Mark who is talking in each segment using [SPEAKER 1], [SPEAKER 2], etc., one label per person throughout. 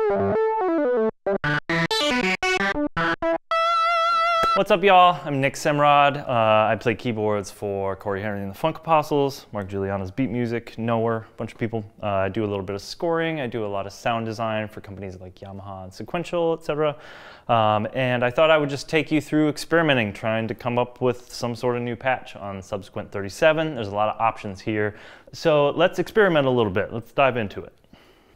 [SPEAKER 1] What's up, y'all? I'm Nick Semrad. I play keyboards for Corey Henry and the Funk Apostles, Mark Giuliano's Beat Music, Nowhere, a bunch of people. I do a little bit of scoring. I do a lot of sound design for companies like Yamaha and Sequential, etc. And I thought I would just take you through experimenting, trying to come up with some sort of new patch on Subsequent 37. There's a lot of options here. So let's experiment a little bit. Let's dive into it.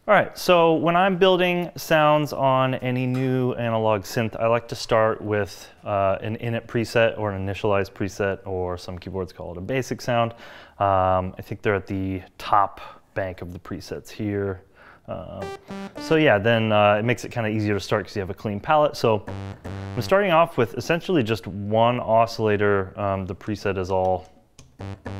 [SPEAKER 1] All right, so when I'm building sounds on any new analog synth, I like to start with an init preset or an initialized preset, or some keyboards call it a basic sound. I think they're at the top bank of the presets here. So yeah, then it makes it kind of easier to start because you have a clean palette. So I'm starting off with essentially just one oscillator. The preset is all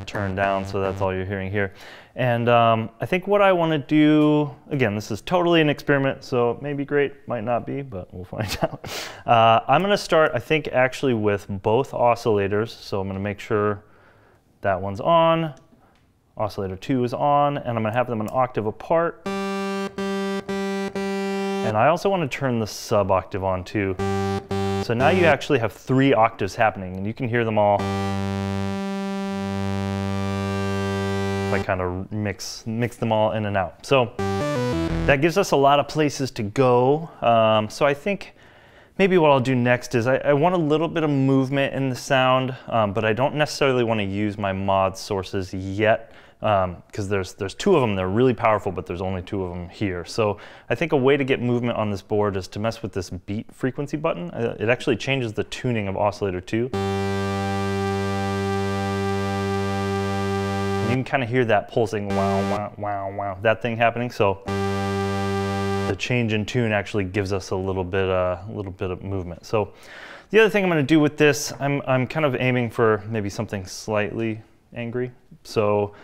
[SPEAKER 1] turned down, so that's all you're hearing here. And I think what I want to do, again, this is totally an experiment, so it may be great, might not be, but we'll find out. I'm going to start, I think, actually with both oscillators. So I'm going to make sure that one's on, oscillator 2 is on, and I'm going to have them an octave apart. And I also want to turn the sub octave on too. So now you actually have 3 octaves happening, and you can hear them all. I kind of mix them all in and out. So that gives us a lot of places to go. So I think maybe what I'll do next is I want a little bit of movement in the sound, but I don't necessarily want to use my mod sources yet, because there's 2 of them. They're really powerful, but there's only 2 of them here. So I think a way to get movement on this board is to mess with this beat frequency button. It actually changes the tuning of oscillator 2. You can kind of hear that pulsing, wow, wow, wow, wow, that thing happening. So the change in tune actually gives us a little bit of movement. So the other thing I'm going to do with this, I'm kind of aiming for maybe something slightly angry. So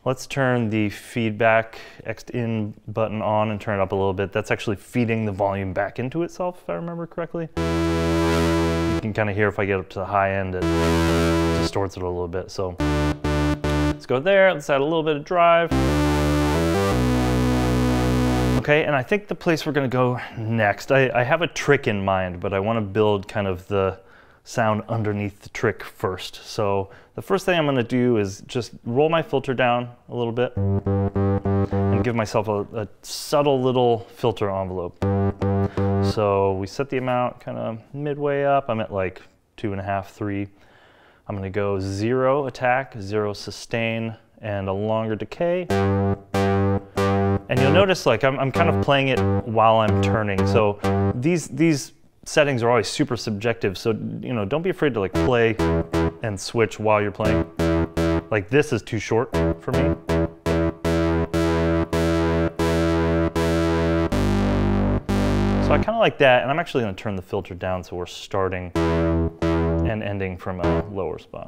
[SPEAKER 1] let's turn the feedback X-in button on and turn it up a little bit. That's actually feeding the volume back into itself, if I remember correctly. You can kind of hear if I get up to the high end, it distorts it a little bit. So let's go there, let's add a little bit of drive. Okay, and I think the place we're gonna go next, I have a trick in mind, but I wanna build kind of the sound underneath the trick first. So the first thing I'm gonna do is just roll my filter down a little bit and give myself a subtle little filter envelope. So we set the amount kind of midway up. I'm at like 2.5, 3. I'm going to go 0 attack, 0 sustain, and a longer decay. And you'll notice like I'm kind of playing it while I'm turning. So these settings are always super subjective. So, you know, don't be afraid to like play and switch while you're playing. Like this is too short for me. So I kind of like that, and I'm actually going to turn the filter down so we're starting and ending from a lower spot.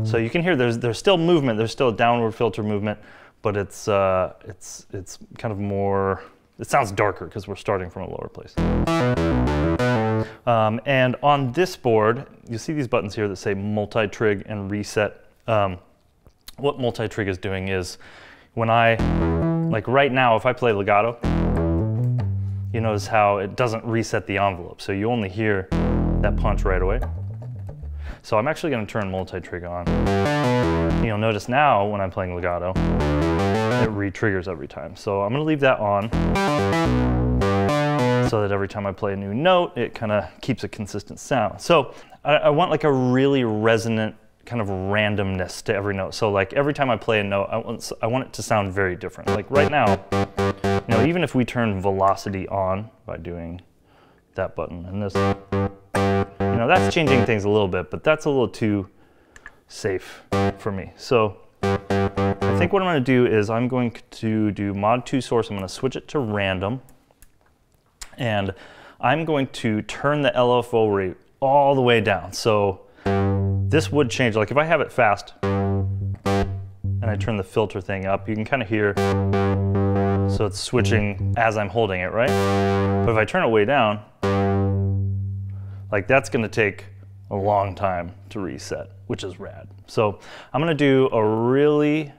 [SPEAKER 1] So you can hear there's still movement, there's still a downward filter movement, but it's kind of more, it sounds darker because we're starting from a lower place. And on this board, you see these buttons here that say multi-trig and reset. What multi-trig is doing is when like right now, if I play legato, you notice how it doesn't reset the envelope. So you only hear that punch right away. So I'm actually going to turn multi-trig on. You'll notice now when I'm playing legato, it re-triggers every time. So I'm going to leave that on so that every time I play a new note, it kind of keeps a consistent sound. So I want like a really resonant kind of randomness to every note. So like every time I play a note, I want it to sound very different. Like right now, you know, even if we turn velocity on by doing that button and this, you know, that's changing things a little bit, but that's a little too safe for me. So I think what I'm going to do is I'm going to do mod 2 source. I'm going to switch it to random, and I'm going to turn the LFO rate all the way down. So this would change, like if I have it fast and I turn the filter thing up, you can kind of hear, so it's switching as I'm holding it, right? But if I turn it way down, like that's gonna take a long time to reset, which is rad. So I'm gonna do a really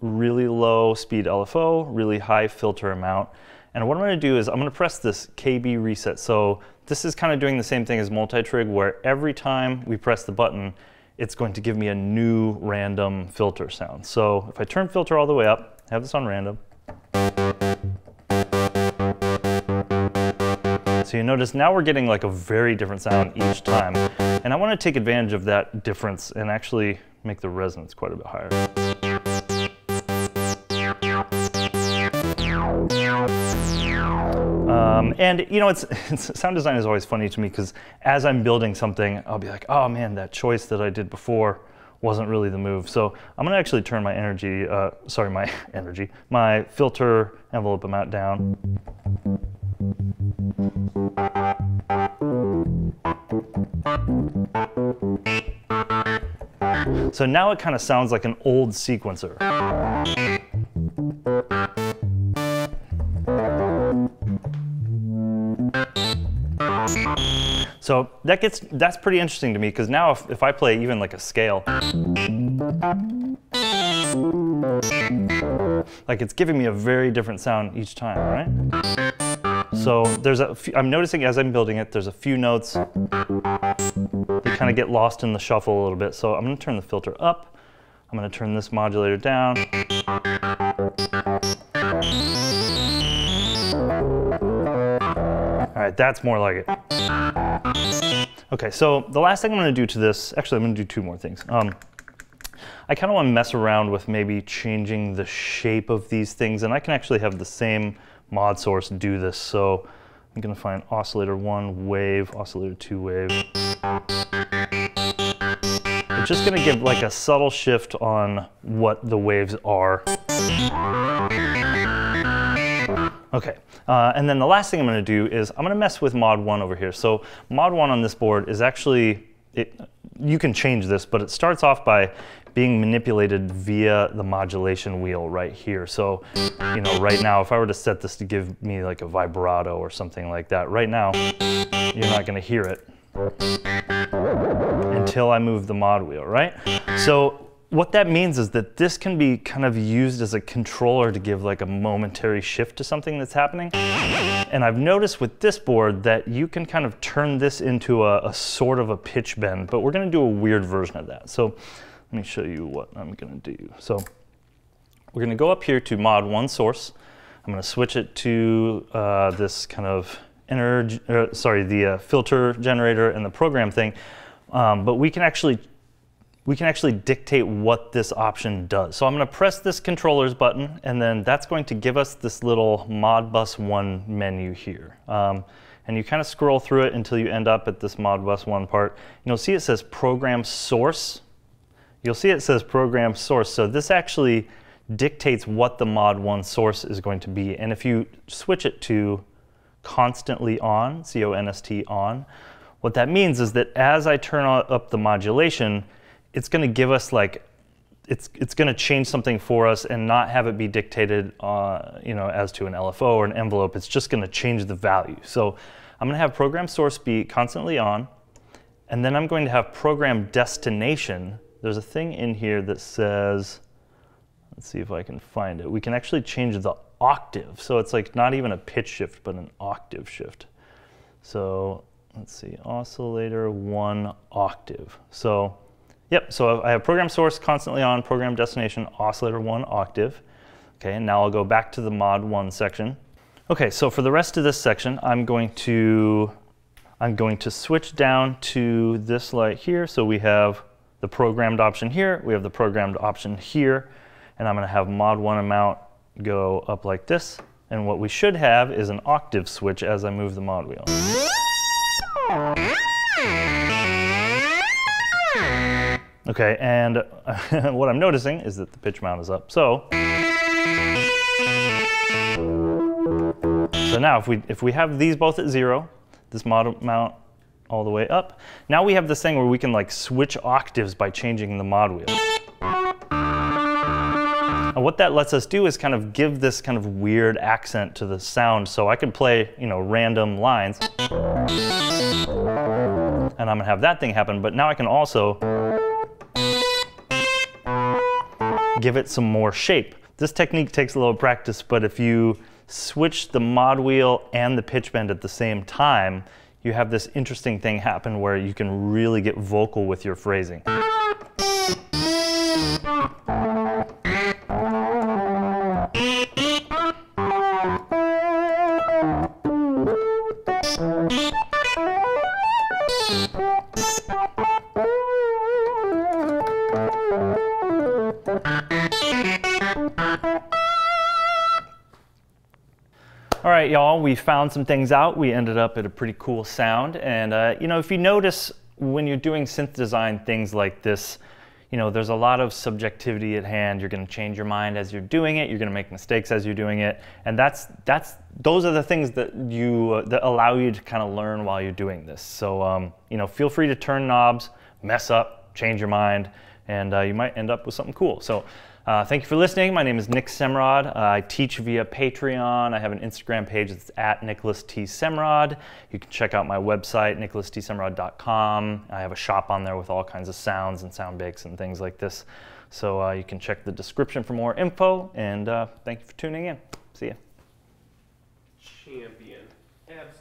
[SPEAKER 1] really low speed LFO, really high filter amount. And what I'm going to do is I'm going to press this KB reset. So this is kind of doing the same thing as multi-trig, where every time we press the button, it's going to give me a new random filter sound. So if I turn filter all the way up, have this on random. So you notice now we're getting like a very different sound each time. And I want to take advantage of that difference and actually make the resonance quite a bit higher. And you know, sound design is always funny to me, because as I'm building something, I'll be like, oh man, that choice that I did before wasn't really the move. So I'm gonna actually turn my my filter envelope amount down. So now it kind of sounds like an old sequencer. So that's pretty interesting to me, because now if I play even like a scale, like it's giving me a very different sound each time, right? So I'm noticing as I'm building it, there's a few notes that kind of get lost in the shuffle a little bit. So I'm going to turn the filter up. I'm going to turn this modulator down. All right, that's more like it. Okay, so the last thing I'm going to do to this, actually I'm going to do two more things. I kind of want to mess around with maybe changing the shape of these things, and I can actually have the same mod source do this. So I'm going to find oscillator 1 wave, oscillator 2 wave. It's just going to give like a subtle shift on what the waves are. Okay, and then the last thing I'm going to do is I'm going to mess with mod 1 over here. So mod 1 on this board is actually, you can change this, but it starts off by being manipulated via the modulation wheel right here. So, you know, right now, if I were to set this to give me like a vibrato or something like that, right now, you're not going to hear it until I move the mod wheel, right? So what that means is that this can be kind of used as a controller to give like a momentary shift to something that's happening. And I've noticed with this board that you can kind of turn this into a sort of a pitch bend, but we're going to do a weird version of that. So let me show you what I'm going to do. So we're going to go up here to mod 1 source. I'm going to switch it to this kind of the filter generator and the program thing. But we can actually dictate what this option does. So I'm going to press this controllers button, and then that's going to give us this little Modbus 1 menu here. And you kind of scroll through it until you end up at this Modbus 1 part. You'll see it says program source. You'll see it says program source. So this actually dictates what the mod 1 source is going to be. And if you switch it to constantly on, C-O-N-S-T on, what that means is that as I turn up the modulation, it's going to give us like, it's going to change something for us and not have it be dictated, you know, as to an LFO or an envelope. It's just going to change the value. So I'm going to have program source be constantly on, and then I'm going to have program destination. There's a thing in here that says, let's see if I can find it. We can actually change the octave. So it's like not even a pitch shift, but an octave shift. So let's see, oscillator 1 octave. So yep, so I have program source constantly on, program destination, oscillator 1 octave. Okay, and now I'll go back to the mod 1 section. Okay, so for the rest of this section, I'm going to switch down to this light here. So we have the programmed option here, we have the programmed option here, and I'm going to have mod 1 amount go up like this. And what we should have is an octave switch as I move the mod wheel. Okay, and what I'm noticing is that the pitch mount is up. So now if we have these both at 0, this mod mount all the way up, now we have this thing where we can like switch octaves by changing the mod wheel. And what that lets us do is kind of give this kind of weird accent to the sound. So I can play, you know, random lines, and I'm gonna have that thing happen. But now I can also give it some more shape. This technique takes a little practice, but if you switch the mod wheel and the pitch bend at the same time, you have this interesting thing happen where you can really get vocal with your phrasing. All right, y'all, we found some things out. We ended up at a pretty cool sound. And, you know, if you notice when you're doing synth design things like this, you know, there's a lot of subjectivity at hand. You're going to change your mind as you're doing it. You're going to make mistakes as you're doing it. And those are the things that that allow you to kind of learn while you're doing this. So, you know, feel free to turn knobs, mess up, change your mind, and you might end up with something cool. So thank you for listening. My name is Nick Semrad. I teach via Patreon. I have an Instagram page that's at Nicholas T. Semrad. You can check out my website, nicholastssemrad.com. I have a shop on there with all kinds of sounds and sound bakes and things like this. So you can check the description for more info. And thank you for tuning in. See ya. Champion.